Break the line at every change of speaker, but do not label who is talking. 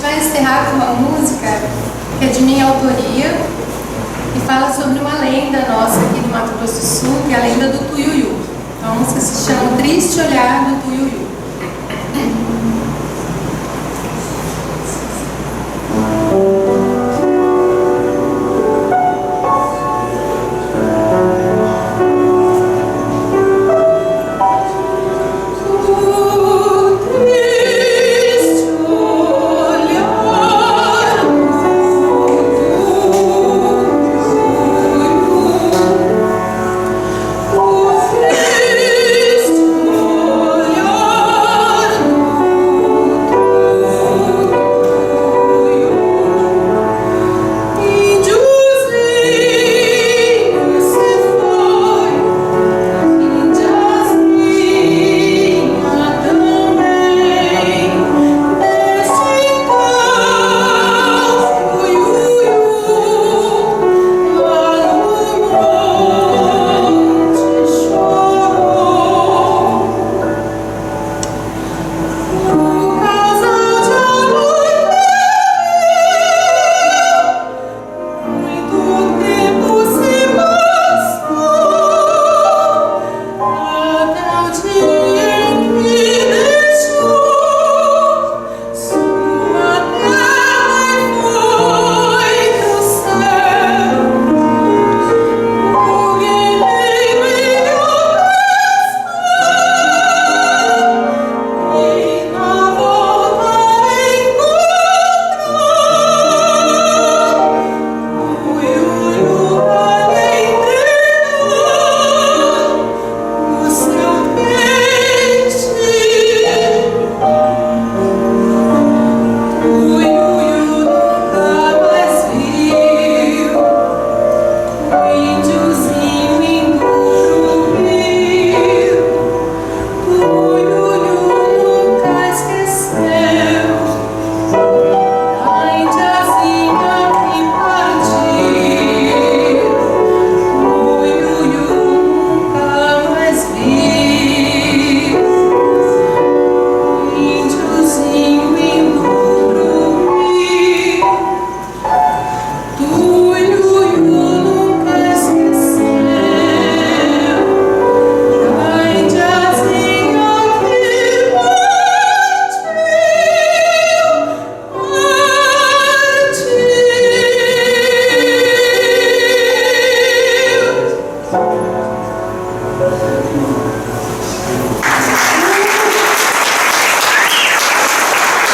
vai encerrar com uma música que é de minha autoria e fala sobre uma lenda nossa aqui do Mato Grosso do Sul, que é a lenda do Tuiuiu. A música se chama O Triste Olhar do Tuiuiu.